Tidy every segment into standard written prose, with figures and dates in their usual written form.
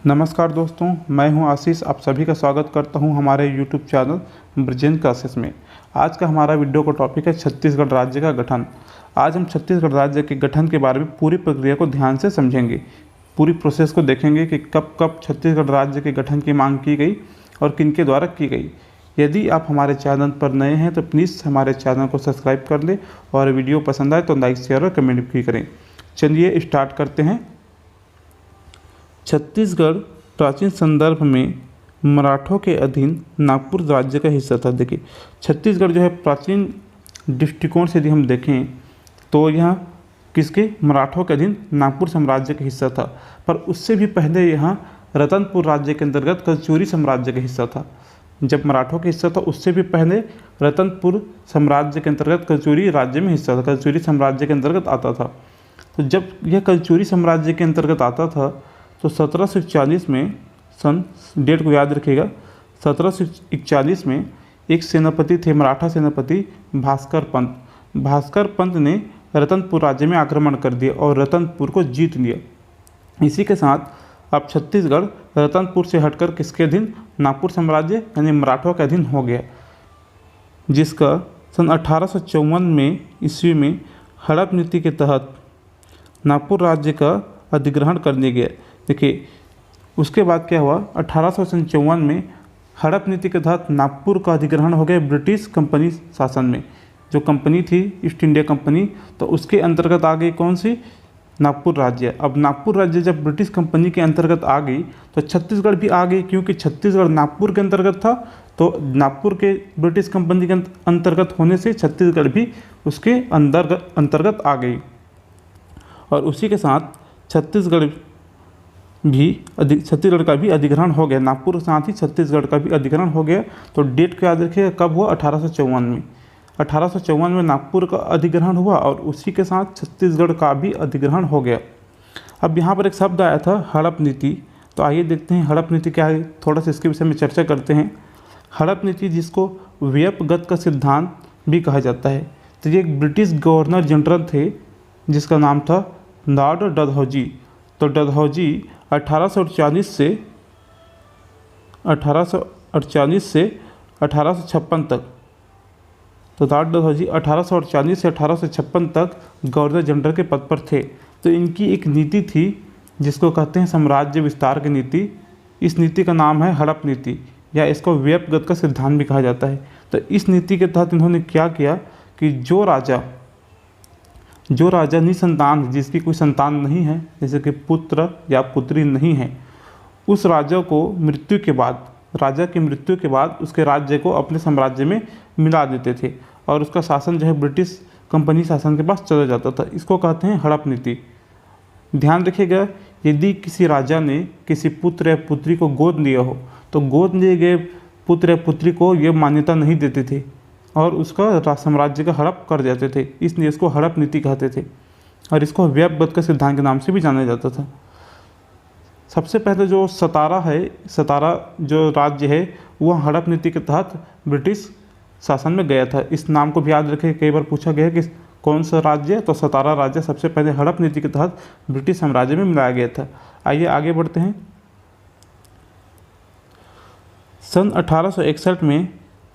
नमस्कार दोस्तों, मैं हूं आशीष। आप सभी का स्वागत करता हूं हमारे YouTube चैनल ब्रजेंद्र क्लासेस में। आज का हमारा वीडियो का टॉपिक है छत्तीसगढ़ राज्य का गठन। आज हम छत्तीसगढ़ राज्य के गठन के बारे में पूरी प्रक्रिया को ध्यान से समझेंगे। पूरी प्रोसेस को देखेंगे कि कब कब छत्तीसगढ़ राज्य के गठन की मांग की गई और किनके द्वारा की गई। यदि आप हमारे चैनल पर नए हैं तो प्लीज़ हमारे चैनल को सब्सक्राइब कर लें और वीडियो पसंद आए तो लाइक, शेयर और कमेंट भी करें। चलिए स्टार्ट करते हैं। छत्तीसगढ़ प्राचीन संदर्भ में मराठों के अधीन नागपुर राज्य का हिस्सा था। देखिए, छत्तीसगढ़ जो है प्राचीन दृष्टिकोण से यदि हम देखें तो यह किसके मराठों के अधीन नागपुर साम्राज्य का हिस्सा था। पर उससे भी पहले यहाँ रतनपुर राज्य के अंतर्गत कलचुरी साम्राज्य का हिस्सा था। जब मराठों का हिस्सा था उससे भी पहले रतनपुर साम्राज्य के अंतर्गत कलचुरी राज्य में हिस्सा था, कलचुरी साम्राज्य के अंतर्गत आता था। तो जब यह कलचुरी साम्राज्य के अंतर्गत आता था तो 1741 में, सन डेट को याद रखिएगा, 1741 में एक सेनापति थे, मराठा सेनापति भास्कर पंत। भास्कर पंत ने रतनपुर राज्य में आक्रमण कर दिया और रतनपुर को जीत लिया। इसी के साथ अब छत्तीसगढ़ रतनपुर से हटकर किसके अधीन, नागपुर साम्राज्य यानी मराठों के अधीन हो गया, जिसका सन 1854 में ईस्वी में हड़प नीति के तहत नागपुर राज्य का अधिग्रहण कर लिया गया। देखिए, उसके बाद क्या हुआ, 1855 में हड़प नीति के तहत नागपुर का अधिग्रहण हो गया ब्रिटिश कंपनी शासन में। जो कंपनी थी ईस्ट इंडिया कंपनी, तो उसके अंतर्गत आ गई कौन सी, नागपुर राज्य। अब नागपुर राज्य जब ब्रिटिश कंपनी के अंतर्गत आ गई तो छत्तीसगढ़ भी आ गई, क्योंकि छत्तीसगढ़ नागपुर के अंतर्गत था। तो नागपुर के ब्रिटिश कंपनी के अंतर्गत होने से छत्तीसगढ़ भी उसके अंतर्गत आ गई। और उसी के साथ छत्तीसगढ़ का भी अधिग्रहण हो गया। नागपुर के साथ ही छत्तीसगढ़ का भी अधिग्रहण हो गया। तो डेट को याद रखिएगा, कब हुआ, 1854 में। 1854 में नागपुर का अधिग्रहण हुआ और उसी के साथ छत्तीसगढ़ का भी अधिग्रहण हो गया। अब यहाँ पर एक शब्द आया था हड़प नीति, तो आइए देखते हैं हड़प नीति क्या है, थोड़ा सा इसके विषय में चर्चा करते हैं। हड़प नीति, जिसको व्यपगत का सिद्धांत भी कहा जाता है, तो ये एक ब्रिटिश गवर्नर जनरल थे जिसका नाम था लॉर्ड डलहौजी। तो डलहौजी 1848 से 1856 तक, तो लॉर्ड डलहौजी 1848 से 1856 तक गवर्नर जनरल के पद पर थे। तो इनकी एक नीति थी जिसको कहते हैं साम्राज्य विस्तार की नीति। इस नीति का नाम है हड़प नीति, या इसको व्यपगत का सिद्धांत भी कहा जाता है। तो इस नीति के तहत इन्होंने क्या किया कि जो राजा निसंतान, जिसकी कोई संतान नहीं है, जैसे कि पुत्र या पुत्री नहीं है, उस राजा को मृत्यु के बाद, राजा की मृत्यु के बाद उसके राज्य को अपने साम्राज्य में मिला देते थे और उसका शासन जो है ब्रिटिश कंपनी शासन के पास चला जाता था। इसको कहते हैं हड़प नीति। ध्यान रखिएगा, यदि किसी राजा ने किसी पुत्र या पुत्री को गोद लिया हो तो गोद लिए गए पुत्र या पुत्री को ये मान्यता नहीं देते थे और उसका साम्राज्य का हड़प कर देते थे, इसलिए इसको हड़प नीति कहते थे और इसको व्यपगत का सिद्धांत के नाम से भी जाना जाता था। सबसे पहले जो सतारा जो राज्य है वह हड़प नीति के तहत ब्रिटिश शासन में गया था। इस नाम को भी याद रखें, कई बार पूछा गया कि कौन सा राज्य है, तो सतारा राज्य सबसे पहले हड़प नीति के तहत ब्रिटिश साम्राज्य में मिलाया गया था। आइए आगे बढ़ते हैं। सन 1861 में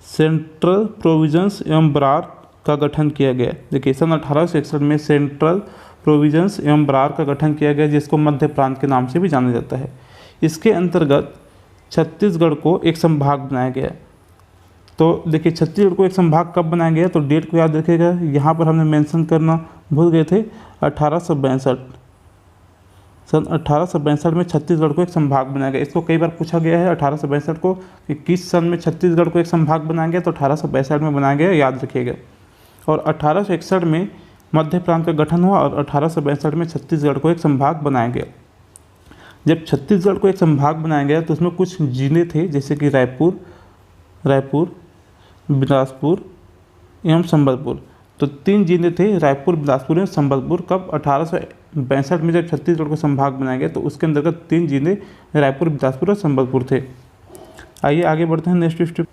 सेंट्रल प्रोविजंस एवं बरार का गठन किया गया। देखिए, सन 1861 में सेंट्रल प्रोविजंस एवं बरार का गठन किया गया, जिसको मध्य प्रांत के नाम से भी जाना जाता है। इसके अंतर्गत छत्तीसगढ़ को एक संभाग बनाया गया। तो देखिए, छत्तीसगढ़ को एक संभाग कब बनाया गया, तो डेट को याद रखिएगा, यहाँ पर हमने मेंशन करना भूल गए थे, 1862। सन 1862 में छत्तीसगढ़ को एक संभाग बनाया गया। इसको कई बार पूछा गया है 1862 को कि किस सन में छत्तीसगढ़ को एक संभाग बनाया गया, तो 1862 में बनाया गया, याद रखिएगा। और 1861 में मध्य प्रांत का गठन हुआ और 1862 में छत्तीसगढ़ को एक संभाग बनाया गया। जब छत्तीसगढ़ को एक संभाग बनाया गया तो उसमें कुछ जिले थे, जैसे कि रायपुर, बिलासपुर एवं संबलपुर। तो 3 जिले थे, रायपुर, बिलासपुर एवं संबलपुर। कब, 1862 में जब छत्तीसगढ़ को संभाग बनाया गया तो उसके अंतर्गत 3 जिले रायपुर, बिलासपुर और संबलपुर थे। आइए आगे बढ़ते हैं नेक्स्ट स्टेप।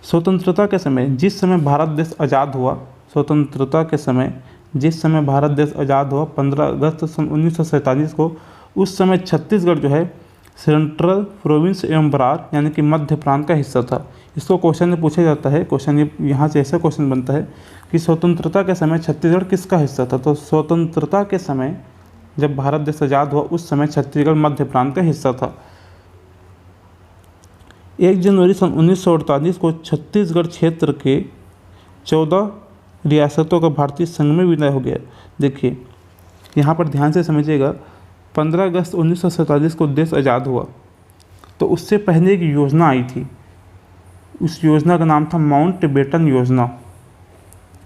स्वतंत्रता के समय, जिस समय भारत देश आज़ाद हुआ, स्वतंत्रता के समय जिस समय भारत देश आज़ाद हुआ 15 अगस्त सन 1947 को, उस समय छत्तीसगढ़ जो है सेंट्रल प्रोविंस एवं बरार यानी कि मध्य प्रांत का हिस्सा था। इसको क्वेश्चन में पूछा जाता है, क्वेश्चन ये यहाँ से ऐसा क्वेश्चन बनता है कि स्वतंत्रता के समय छत्तीसगढ़ किसका हिस्सा था। तो स्वतंत्रता के समय जब भारत देश आज़ाद हुआ उस समय छत्तीसगढ़ मध्य प्रांत का हिस्सा था। 1 जनवरी सन 1948 को छत्तीसगढ़ क्षेत्र के 14 रियासतों का भारतीय संघ में विलय हो गया। देखिए यहाँ पर ध्यान से समझिएगा, 15 अगस्त 1947 को देश आज़ाद हुआ, तो उससे पहले एक योजना आई थी। उस योजना का नाम था माउंटबेटन योजना,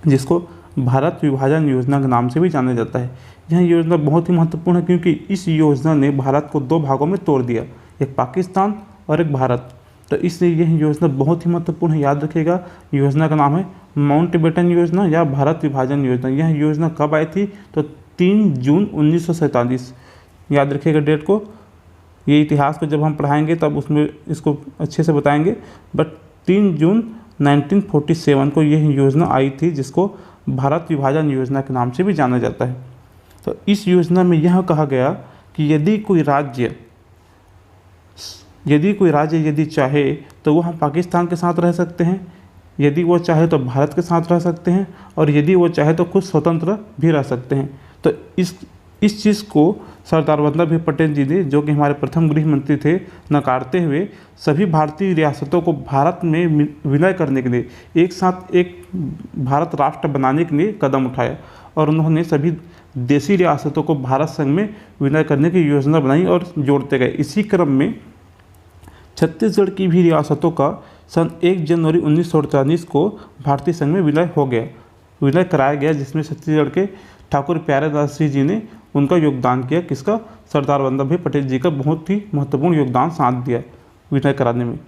जिसको भारत विभाजन योजना के नाम से भी जाना जाता है। यह योजना बहुत ही महत्वपूर्ण है क्योंकि इस योजना ने भारत को 2 भागों में तोड़ दिया, एक पाकिस्तान और एक भारत। तो इसलिए यह योजना बहुत ही महत्वपूर्ण है, याद रखिएगा। योजना का नाम है माउंटबेटन योजना या भारत विभाजन योजना। यह योजना कब आई थी? तो 3 जून 1947, याद रखिएगा डेट को। ये इतिहास को जब हम पढ़ाएंगे तब उसमें इसको अच्छे से बताएंगे। बट 3 जून 1947 को यह योजना आई थी, जिसको भारत विभाजन योजना के नाम से भी जाना जाता है। तो इस योजना में यह कहा गया कि यदि कोई राज्य यदि चाहे तो वह पाकिस्तान के साथ रह सकते हैं, यदि वो चाहे तो भारत के साथ रह सकते हैं, और यदि वो चाहे तो खुद स्वतंत्र भी रह सकते हैं। तो इस चीज़ को सरदार वल्लभ भाई पटेल जी ने, जो कि हमारे प्रथम गृह मंत्री थे, नकारते हुए सभी भारतीय रियासतों को भारत में विलय करने के लिए, एक साथ एक भारत राष्ट्र बनाने के लिए कदम उठाया, और उन्होंने सभी देशी रियासतों को भारत संघ में विलय करने की योजना बनाई और जोड़ते गए। इसी क्रम में छत्तीसगढ़ की भी रियासतों का सन 1 जनवरी 1948 को भारतीय संघ में विलय कराया गया, जिसमें छत्तीसगढ़ के ठाकुर प्यारेदास जी ने उनका योगदान किया। किसका? सरदार वल्लभ भाई पटेल जी का बहुत ही महत्वपूर्ण योगदान साथ दिया विलय कराने में।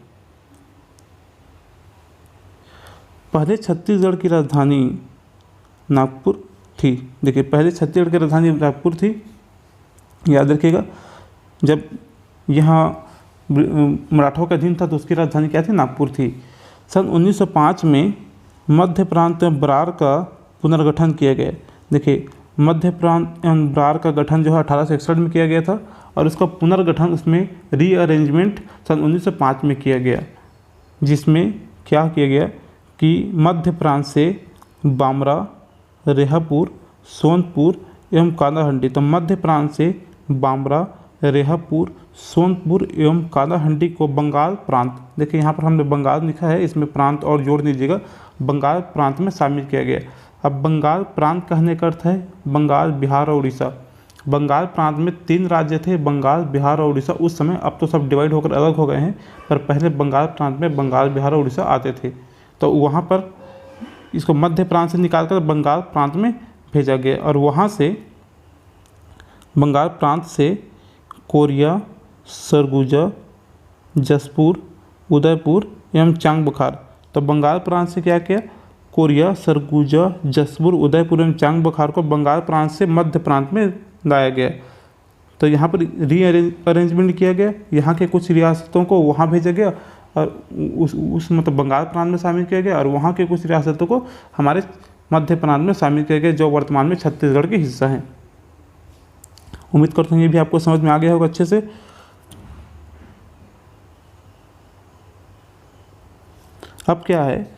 पहले छत्तीसगढ़ की राजधानी नागपुर थी। देखिए पहले छत्तीसगढ़ की राजधानी नागपुर थी, याद रखिएगा। जब यहाँ मराठों का अधीन था तो उसकी राजधानी क्या थी? नागपुर थी। सन 1905 में मध्य प्रांत एवं बरार का पुनर्गठन किया गया। देखिए मध्य प्रांत एवं बरार का गठन जो है 1861 में किया गया था, और उसका पुनर्गठन, उसमें रीअरेंजमेंट सन 1905 में किया गया, जिसमें क्या किया गया कि मध्य प्रांत से बामरा, रेहापुर, सोनपुर एवं कालाहंडी। तो मध्य प्रांत से बामरा, रेहापुर, सोनपुर एवं कालाहंडी को बंगाल प्रांत, देखिए यहाँ पर हमने बंगाल लिखा है, इसमें प्रांत और जोड़ दीजिएगा, बंगाल प्रांत में शामिल किया गया। अब बंगाल प्रांत कहने का अर्थ है बंगाल, बिहार और उड़ीसा। बंगाल प्रांत में 3 राज्य थे, बंगाल, बिहार और उड़ीसा उस समय। अब तो सब डिवाइड होकर अलग हो गए हैं, पर पहले बंगाल प्रांत में बंगाल, बिहार और उड़ीसा आते थे। तो वहाँ पर इसको मध्य प्रांत से निकालकर बंगाल प्रांत में भेजा गया, और वहाँ से बंगाल प्रांत से कोरिया, सरगुजा, जसपुर, उदयपुर एवं चांग बखार। तो बंगाल प्रांत से क्या किया? कोरिया, सरगुजा, जसपुर, उदयपुर एवं चांग बखार को बंगाल प्रांत से मध्य प्रांत में लाया गया। तो यहाँ पर रीअरेंजमेंट किया गया, यहाँ के कुछ रियासतों को वहाँ भेजा गया, और उस मतलब बंगाल प्रांत में शामिल किया गया, और वहाँ के कुछ रियासतों को हमारे मध्य प्रांत में शामिल किया गया, जो वर्तमान में छत्तीसगढ़ के हिस्सा हैं। उम्मीद करता हूँ ये भी आपको समझ में आ गया होगा अच्छे से। अब क्या है,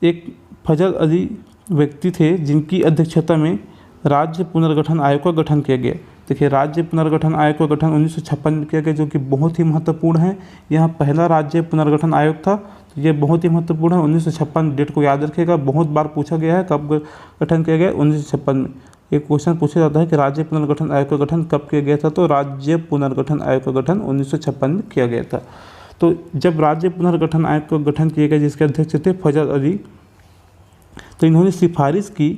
एक फजल अली व्यक्ति थे जिनकी अध्यक्षता में राज्य पुनर्गठन आयोग का गठन किया गया। देखिए राज्य पुनर्गठन आयोग का गठन 1956 में किया गया, जो कि बहुत ही महत्वपूर्ण है। यह पहला राज्य पुनर्गठन आयोग था, तो ये बहुत ही महत्वपूर्ण है। 1956 डेट को याद रखिएगा, बहुत बार पूछा गया है कब गठन किया गया। 1956 में एक क्वेश्चन पूछा जाता है कि राज्य पुनर्गठन आयोग का गठन कब किया गया था, तो राज्य पुनर्गठन आयोग का गठन 1956 में किया गया था। तो जब राज्य पुनर्गठन आयोग का गठन किया गया, जिसके अध्यक्ष थे फजल अली, तो इन्होंने सिफारिश की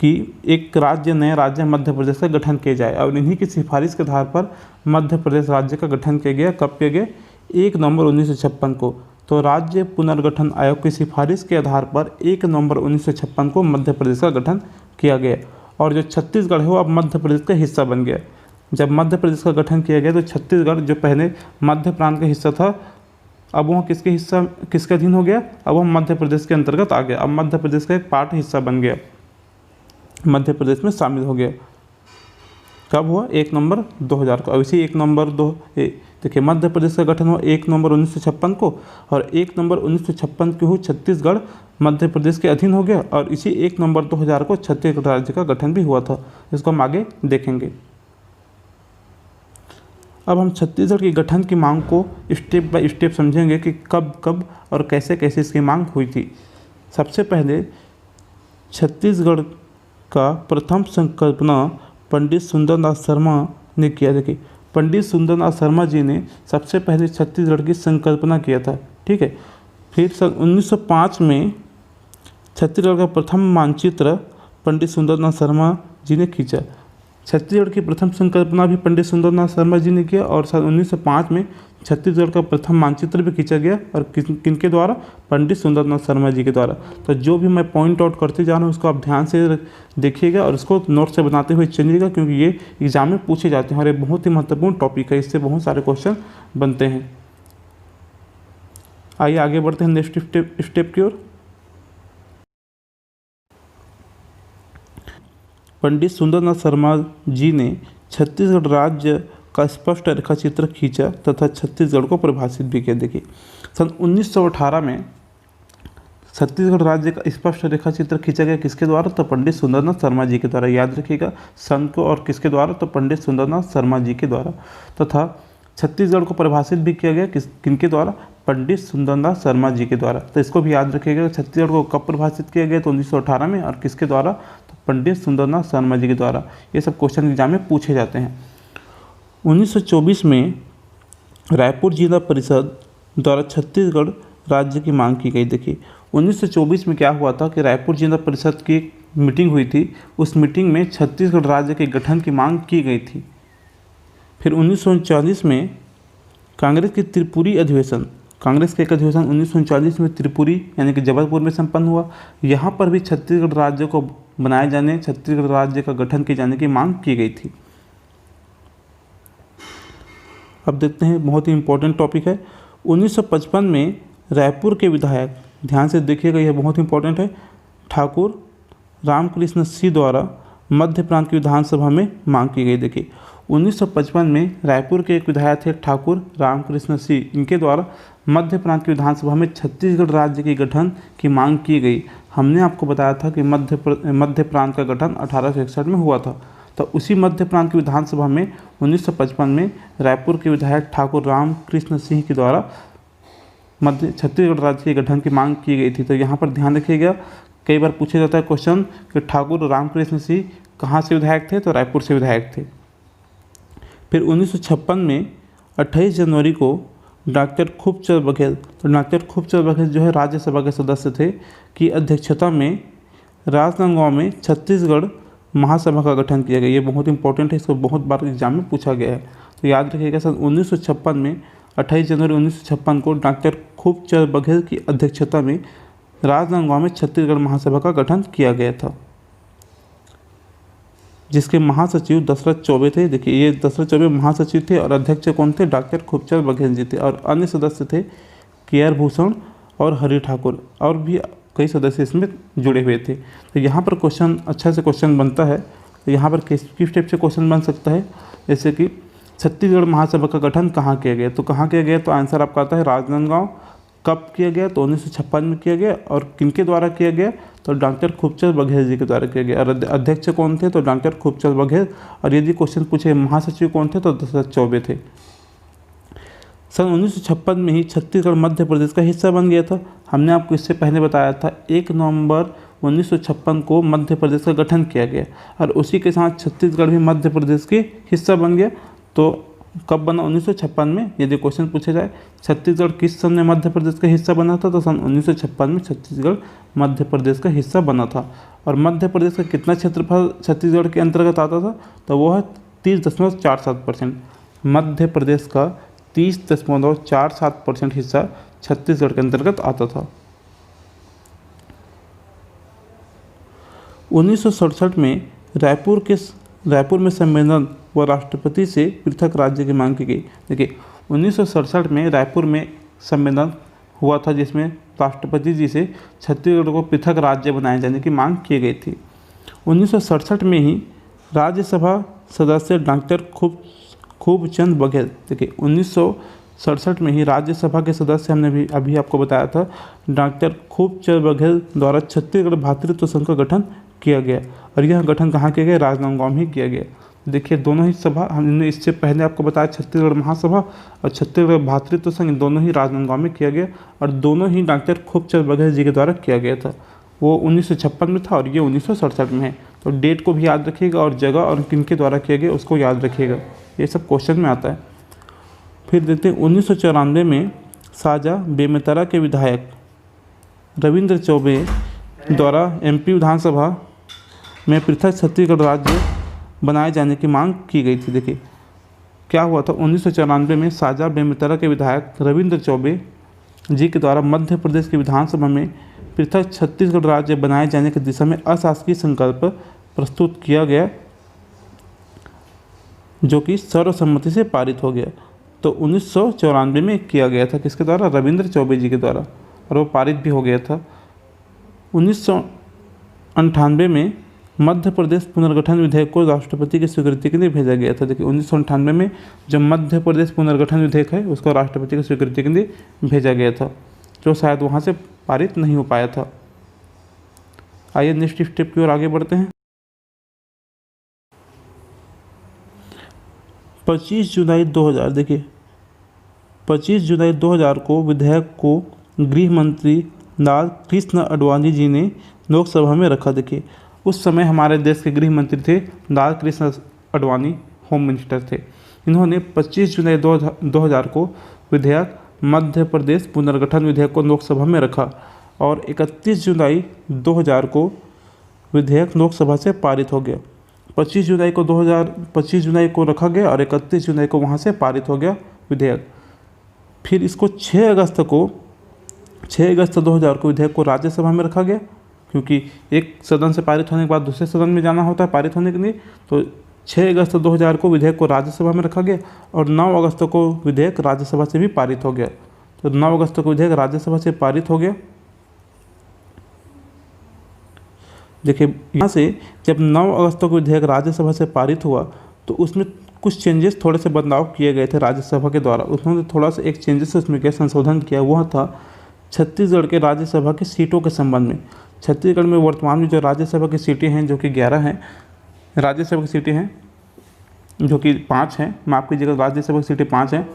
कि एक नया राज्य मध्य प्रदेश का गठन किया जाए, और इन्हीं की सिफारिश के आधार पर मध्य प्रदेश राज्य का गठन किया गया। कब किया गया? 1 नवंबर 1956 को। तो राज्य पुनर्गठन आयोग की सिफारिश के आधार पर 1 नवंबर 1956 को मध्य प्रदेश का गठन किया गया, और जो छत्तीसगढ़ है वो अब मध्य प्रदेश का हिस्सा बन गया। जब मध्य प्रदेश का गठन किया गया तो छत्तीसगढ़ जो पहले मध्य प्रांत का हिस्सा था, अब वह किसके अधीन हो गया? अब वह मध्य प्रदेश के अंतर्गत आ गया, अब मध्य प्रदेश का एक पार्ट हिस्सा बन गया। मध्य प्रदेश में शामिल हो गया। कब हुआ? 1 नवंबर 2000 को। अब इसी 1 नवंबर देखिए मध्य प्रदेश का गठन हुआ 1 नवंबर 1956 को, और 1 नवंबर 1956 को हुई छत्तीसगढ़ मध्य प्रदेश के अधीन हो गया, और इसी 1 नवंबर 2000 को छत्तीसगढ़ राज्य का गठन भी हुआ था। इसको हम आगे देखेंगे। अब हम छत्तीसगढ़ के गठन की मांग को स्टेप बाय स्टेप समझेंगे कि कब कब और कैसे कैसे इसकी मांग हुई थी। सबसे पहले छत्तीसगढ़ का प्रथम संकल्पना पंडित सुंदरनाथ शर्मा ने किया। देखिए पंडित सुंदरनाथ शर्मा जी ने सबसे पहले छत्तीसगढ़ की संकल्पना किया था, ठीक है। फिर सन 1905 में छत्तीसगढ़ का प्रथम मानचित्र पंडित सुंदरनाथ शर्मा जी ने खींचा। छत्तीसगढ़ की प्रथम संकल्पना भी पंडित सुंदरनाथ शर्मा जी ने किया, और सन 1905 में छत्तीसगढ़ का प्रथम मानचित्र भी खींचा गया, और किनके द्वारा? पंडित सुंदरनाथ शर्मा जी के द्वारा। तो जो भी मैं पॉइंट आउट करते जा रहा हूँ उसको आप ध्यान से देखिएगा और इसको नोट से बनाते हुए चलिएगा, क्योंकि ये एग्जाम में पूछे जाते हैं और ये बहुत ही महत्वपूर्ण टॉपिक है, इससे बहुत सारे क्वेश्चन बनते हैं। आइए आगे बढ़ते हैं नेक्स्ट स्टेप की ओर। पंडित सुंदरनाथ शर्मा जी ने छत्तीसगढ़ राज्य का स्पष्ट रेखा चित्र खींचा तथा छत्तीसगढ़ को परिभाषित भी किया। देखिए सन 1918 में छत्तीसगढ़ राज्य का स्पष्ट रेखा चित्र खींचा गया, किसके द्वारा? तो पंडित सुंदरनाथ शर्मा जी के द्वारा। याद रखिएगा सन को, और किसके द्वारा? तो पंडित सुंदरनाथ शर्मा जी के द्वारा। तथा छत्तीसगढ़ को परिभाषित भी किया गया, किनके द्वारा? पंडित सुंदरनाथ शर्मा जी के द्वारा। तो इसको भी याद रखिएगा, छत्तीसगढ़ को कब परिभाषित किया गया? तो 1918 में, और किसके द्वारा? तो पंडित सुंदरनाथ शर्मा जी के द्वारा। ये सब क्वेश्चन एग्जाम में पूछे जाते हैं। 1924 में रायपुर जिला परिषद द्वारा छत्तीसगढ़ राज्य की मांग की गई। देखिए 1924 में क्या हुआ था कि रायपुर जिला परिषद की एक मीटिंग हुई थी, उस मीटिंग में छत्तीसगढ़ राज्य के गठन की मांग की गई थी। फिर 1939 में कांग्रेस की त्रिपुरी अधिवेशन, कांग्रेस का एक अधिवेशन 1939 में त्रिपुरी यानी कि जबलपुर में संपन्न हुआ। यहाँ पर भी छत्तीसगढ़ राज्य को बनाए जाने, छत्तीसगढ़ राज्य का गठन किए जाने की मांग की गई थी। अब देखते हैं, बहुत ही इंपॉर्टेंट टॉपिक है। 1955 में रायपुर के विधायक, ध्यान से देखिएगा यह बहुत इंपॉर्टेंट है, ठाकुर रामकृष्ण सिंह द्वारा मध्य प्रांत की विधानसभा में मांग की गई। देखिए 1955 में रायपुर के एक विधायक थे ठाकुर रामकृष्ण सिंह, इनके द्वारा मध्य प्रांत की विधानसभा में छत्तीसगढ़ राज्य के गठन की मांग की गई। हमने आपको बताया था कि मध्य प्रांत का गठन 1861 में हुआ था। तो उसी मध्य प्रांत की विधानसभा में 1955 में रायपुर के विधायक ठाकुर रामकृष्ण सिंह के द्वारा छत्तीसगढ़ राज्य के गठन की मांग की गई थी। तो यहाँ पर ध्यान रखिएगा, कई बार पूछा जाता है क्वेश्चन कि ठाकुर रामकृष्ण सिंह कहाँ से विधायक थे? तो रायपुर से विधायक थे। फिर 1956 में 28 जनवरी को डॉक्टर खूबचंद बघेल, तो डॉक्टर खूबचंद बघेल जो है राज्यसभा के सदस्य थे, की अध्यक्षता में राजनांदगांव में छत्तीसगढ़ महासभा का गठन किया गया। ये बहुत इंपॉर्टेंट है, इसको बहुत बार एग्जाम में पूछा गया है। तो याद रखिएगा सन 1956 में 28 जनवरी 1956 को डॉक्टर खूबचंद बघेल की अध्यक्षता में राजनांदगांव में छत्तीसगढ़ महासभा का गठन किया गया था, जिसके महासचिव दशरथ चौबे थे। देखिए ये दशरथ चौबे महासचिव थे और अध्यक्ष कौन थे? डॉक्टर खूबचंद बघेल जी थे, और अन्य सदस्य थे के.आर. भूषण और हरि ठाकुर, और भी कई सदस्य इसमें जुड़े हुए थे। तो यहाँ पर क्वेश्चन अच्छा से क्वेश्चन बनता है। तो यहाँ पर किस टाइप से क्वेश्चन बन सकता है, जैसे कि छत्तीसगढ़ महासभा का गठन कहाँ किया गया? तो कहाँ किया गया? तो आंसर आपका आता है राजनांदगांव। कब किया गया? तो 1956 में किया गया, और किनके द्वारा किया गया? तो डॉक्टर खूबचंद बघेल जी के द्वारा किया गया। और अध्यक्ष कौन थे? तो डॉक्टर खूबचंद बघेल। और यदि क्वेश्चन पूछे महासचिव कौन थे? तो दशरथ चौबे थे। सन 1956 में ही छत्तीसगढ़ मध्य प्रदेश का हिस्सा बन गया था। हमने आपको इससे पहले बताया था 1 नवंबर 1956 को मध्य प्रदेश का गठन किया गया, और उसी के साथ छत्तीसगढ़ भी मध्य प्रदेश के हिस्सा बन गया। तो कब बना? 1956 में। यदि क्वेश्चन पूछा जाए छत्तीसगढ़ किस सन में मध्य प्रदेश का हिस्सा बना था, तो सन 1956 में छत्तीसगढ़ मध्य प्रदेश का हिस्सा बना था। और मध्य प्रदेश का कितना क्षेत्रफल छत्तीसगढ़ के अंतर्गत आता था? तो वो है 30.47%। मध्य प्रदेश का 30.47% हिस्सा छत्तीसगढ़ के अंतर्गत आता था। 1967 में रायपुर में सम्मेलन व राष्ट्रपति से पृथक राज्य की मांग की गई। देखिए 1967 में रायपुर में सम्मेलन हुआ था, जिसमें राष्ट्रपति जी से छत्तीसगढ़ को पृथक राज्य बनाए जाने की मांग की गई थी। 1967 में ही राज्यसभा सदस्य डॉक्टर खूबचंद बघेल, देखिए 1967 में ही राज्यसभा के सदस्य, हमने भी अभी आपको बताया था, डॉक्टर खूबचंद बघेल द्वारा छत्तीसगढ़ भातृत्व संघ का गठन किया गया। और यह गठन कहाँ किया गया? राजनांदगांव में ही किया गया। देखिए दोनों ही सभा, हमने इससे पहले आपको बताया छत्तीसगढ़ महासभा और छत्तीसगढ़ भातृत्व संघ, दोनों ही राजनांदगांव में किया गया और दोनों ही डॉक्टर खूबचंद बघेल जी के द्वारा किया गया था। वो 1956 में था और ये 1967 में है। तो डेट को भी याद रखिएगा और जगह और किनके द्वारा किया गया उसको याद रखिएगा, ये सब क्वेश्चन में आता है। फिर देखते हैं 1994 में साजा बेमेतरा के विधायक रविंद्र चौबे द्वारा एमपी विधानसभा में पृथक छत्तीसगढ़ राज्य बनाए जाने की मांग की गई थी। देखिए क्या हुआ था, 1994 में साजा बेमेतरा के विधायक रविंद्र चौबे जी के द्वारा मध्य प्रदेश की विधानसभा में पृथक छत्तीसगढ़ राज्य बनाए जाने की दिशा में अशासकीय संकल्प प्रस्तुत किया गया, जो कि सर्वसम्मति से पारित हो गया। तो 1994 में किया गया था, किसके द्वारा? रविंद्र चौबे जी के द्वारा, और वो पारित भी हो गया था। 1998 में मध्य प्रदेश पुनर्गठन विधेयक को राष्ट्रपति की स्वीकृति के लिए भेजा गया था। देखिए 1998 में जो मध्य प्रदेश पुनर्गठन विधेयक है उसको राष्ट्रपति की स्वीकृति के लिए भेजा गया था, जो शायद वहाँ से पारित नहीं हो पाया था। आइए नेक्स्ट स्टेप की ओर आगे बढ़ते हैं। 25 जुलाई 2000, देखिए 25 जुलाई 2000 को विधेयक को गृह मंत्री लाल कृष्ण आडवाणी जी ने लोकसभा में रखा। देखिए उस समय हमारे देश के गृह मंत्री थे लाल कृष्ण आडवाणी, होम मिनिस्टर थे। इन्होंने 25 जुलाई 2000 को विधेयक मध्य प्रदेश पुनर्गठन विधेयक को लोकसभा में रखा और 31 जुलाई 2000 को विधेयक लोकसभा से पारित हो गया। 25 जुलाई को रखा गया और 31 जुलाई को वहाँ से पारित हो गया विधेयक। फिर इसको 6 अगस्त 2000 को विधेयक को राज्यसभा में रखा गया, क्योंकि एक सदन से पारित होने के बाद दूसरे सदन में जाना होता है पारित होने के लिए। तो 6 अगस्त 2000 को विधेयक को राज्यसभा में रखा गया और 9 अगस्त को विधेयक राज्यसभा से भी पारित हो गया। तो 9 अगस्त को विधेयक राज्यसभा से पारित हो गया। देखिए यहाँ से जब 9 अगस्त को विधेयक राज्यसभा से पारित हुआ तो उसमें कुछ चेंजेस, थोड़े से बदलाव किए गए थे राज्यसभा के द्वारा। उन्होंने थोड़ा सा एक चेंजेस उसमें क्या संशोधन किया, वह था छत्तीसगढ़ के राज्यसभा की सीटों के संबंध में। छत्तीसगढ़ में वर्तमान में जो राज्यसभा की सीटें हैं, जो कि 11 हैं राज्यसभा की सीटें हैं, जो कि 5 हैं, माफ़ कीजिएगा, राज्यसभा की सीटें 5 हैं,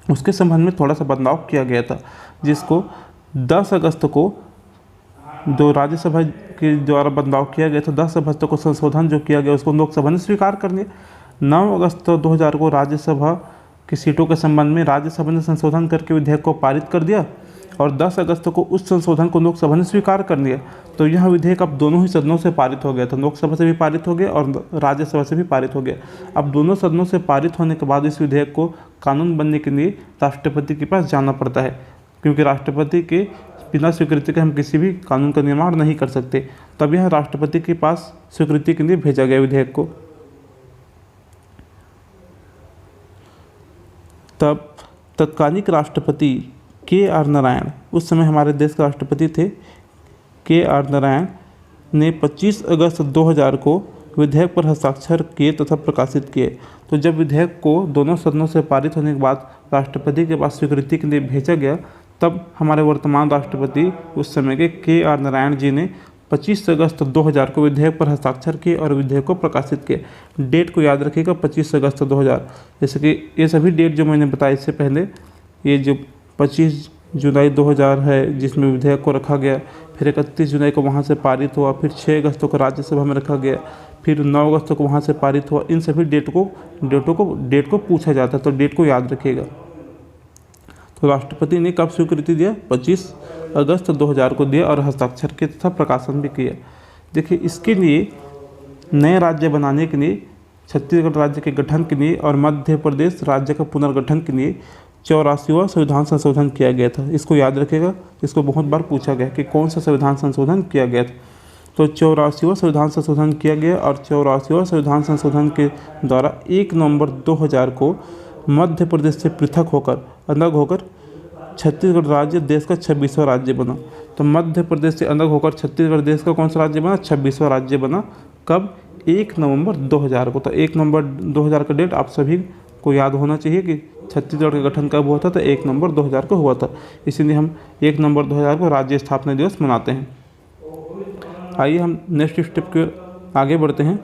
उसके संबंध में थोड़ा सा बदलाव किया गया था, जिसको 10 अगस्त को जो राज्यसभा के द्वारा बदलाव किया गया था, 10 अगस्त को संशोधन जो किया गया उसको लोकसभा ने स्वीकार कर लिया। 9 अगस्त 2000 को राज्यसभा की सीटों के संबंध में राज्यसभा ने संशोधन करके विधेयक को पारित कर दिया और 10 अगस्त को उस संशोधन को लोकसभा ने स्वीकार कर लिया। तो यह विधेयक अब दोनों ही सदनों से पारित हो गया था, लोकसभा से भी पारित हो गया और राज्यसभा से भी पारित हो गया। अब दोनों सदनों से पारित होने के बाद इस विधेयक को कानून बनने के लिए राष्ट्रपति के पास जाना पड़ता है, क्योंकि राष्ट्रपति के बिना स्वीकृति के हम किसी भी कानून का निर्माण नहीं कर सकते। तब यह राष्ट्रपति के पास स्वीकृति के लिए भेजा गया विधेयक को। तब तत्कालीन राष्ट्रपति के.आर. नारायण, उस समय हमारे देश के राष्ट्रपति थे के.आर. नारायण, ने 25 अगस्त 2000 को विधेयक पर हस्ताक्षर किए तथा प्रकाशित किए। तो जब विधेयक को दोनों सदनों से पारित होने के बाद राष्ट्रपति के पास स्वीकृति के लिए भेजा गया, तब हमारे वर्तमान राष्ट्रपति उस समय के के.आर. नारायण जी ने 25 अगस्त 2000 को विधेयक पर हस्ताक्षर किए और विधेयक को प्रकाशित किए। डेट को याद रखिएगा, 25 अगस्त 2000। जैसे कि ये सभी डेट जो मैंने बताया इससे पहले, ये जो 25 जुलाई 2000 है जिसमें विधेयक को रखा गया, फिर 31 जुलाई को वहाँ से पारित हुआ, फिर 6 अगस्त को राज्यसभा में रखा गया, फिर 9 अगस्त को वहाँ से पारित हुआ। इन सभी डेट को पूछा जाता है, तो डेट को याद रखिएगा। तो राष्ट्रपति ने कब स्वीकृति दिया? 25 अगस्त 2000 को दिया और हस्ताक्षर के तथा प्रकाशन भी किया। देखिए इसके लिए नए राज्य बनाने के लिए, छत्तीसगढ़ राज्य के गठन के लिए और मध्य प्रदेश राज्य का पुनर्गठन के लिए 84वां संविधान संशोधन किया गया था। इसको याद रखिएगा, इसको बहुत बार पूछा गया कि कौन सा संविधान संशोधन किया गया था। तो 84वां संविधान संशोधन किया गया और 84वां संविधान संशोधन के द्वारा 1 नवंबर 2000 को मध्य प्रदेश से पृथक होकर, अलग होकर छत्तीसगढ़ राज्य देश का 26वां राज्य बना। तो मध्य प्रदेश से अलग होकर छत्तीसगढ़ देश का कौन सा राज्य बना? 26वां राज्य बना। कब? 1 नवंबर 2000 को। तो 1 नवंबर 2000 का डेट आप सभी को याद होना चाहिए कि छत्तीसगढ़ का गठन कब हुआ था। तो 1 नवंबर 2000 को हुआ था, इसीलिए हम 1 नवंबर 2000 को राज्य स्थापना दिवस मनाते हैं। आइए हम नेक्स्ट स्टेप के आगे बढ़ते हैं।